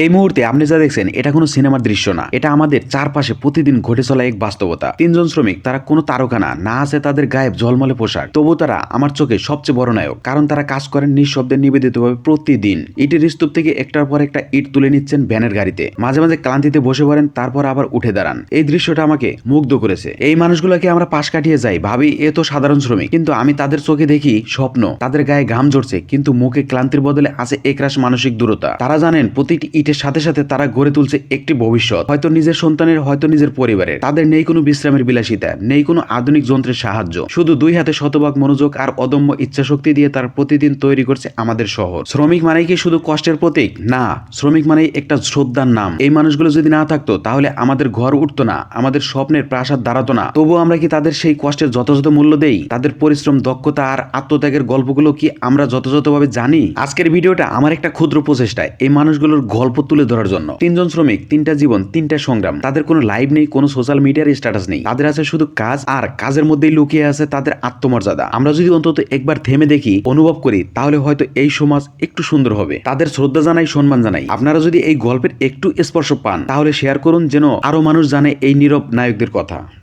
এই মুহূর্তে আপনি যা দেখছেন এটা কোনো সিনেমার দৃশ্য না, এটা আমাদের চারপাশে প্রতিদিন ঘটে চলা এক বাস্তবতা। তিনজন শ্রমিক, তারা কোনো তারকা না, না আছে তাদের গায়ে ঝলমলে পোশাক, তবু তারা আমার চোখে সবচেয়ে বড় নায়ক, কারণ তারা কাজ করেন নিঃশব্দে নিবেদিতভাবে প্রতিদিন। ইটের স্তূপ থেকে একটার পর একটা ইট তুলে নিচ্ছেন ভ্যানের গাড়িতে, মাঝে মাঝে ক্লান্তিতে বসে পড়েন, তারপর আবার উঠে দাঁড়ান। এই দৃশ্যটা আমাকে মুগ্ধ করেছে। এই মানুষগুলোকে আমরা পাশ কাটিয়ে যাই, ভাবি এ তো সাধারণ শ্রমিক, কিন্তু আমি তাদের চোখে দেখি স্বপ্ন। তাদের গায়ে ঘাম ঝরছে, কিন্তু মুখে ক্লান্তির বদলে আছে একরাশ মানসিক দূরতা। তারা জানেন প্রতিটি ইটের সাথে সাথে তারা গড়ে তুলছে একটি ভবিষ্যৎ, হয়তো নিজের সন্তানের, হয়তো নিজের পরিবারের। তাদের নেই কোনো বিশ্রামের বিলাসিতা, নেই কোনো আধুনিক যন্ত্রের সাহায্য, শুধু দুই হাতে শতভাগ মনোযোগ আর অদম্য ইচ্ছাশক্তি দিয়ে তারা প্রতিদিন তৈরি করছে আমাদের শহর। শ্রমিক মানেই কি শুধু কষ্টের প্রতীক? না, শ্রমিক মানেই একটা শ্রদ্ধার নাম। এই মানুষগুলো যদি না থাকতো তাহলে আমাদের ঘর উঠতো না, আমাদের স্বপ্নের প্রাসাদ দাঁড়াতো না। তবুও আমরা কি তাদের সেই কষ্টের যথাযথ মূল্য দেই? তাদের পরিশ্রম, দক্ষতা আর আত্মত্যাগের গল্পগুলো কি আমরা যথাযথভাবে জানি? আজকের ভিডিওটা আমার একটা ক্ষুদ্র প্রচেষ্টায় এই মানুষগুলোর গল্প তুলে ধরার জন্য। তিনজন শ্রমিক, তিনটা জীবন, তিনটা সংগ্রাম। তাদের কোনো লাইভ নেই, কোনো সোশ্যাল মিডিয়ার স্ট্যাটাস নেই, তাদের আছে শুধু কাজ, আর কাজের মধ্যেই লুকিয়ে আছে তাদের আত্মমর্যাদা। আমরা যদি অন্তত একবার থেমে দেখি, অনুভব করি, তাহলে হয়তো এই সমাজ একটু সুন্দর হবে। তাদের শ্রদ্ধা জানাই, সম্মান জানাই। আপনারা যদি এই গল্পের একটু স্পর্শ পান, তাহলে শেয়ার করুন, যেন আরো মানুষ জানে এই নীরব নায়কদের কথা।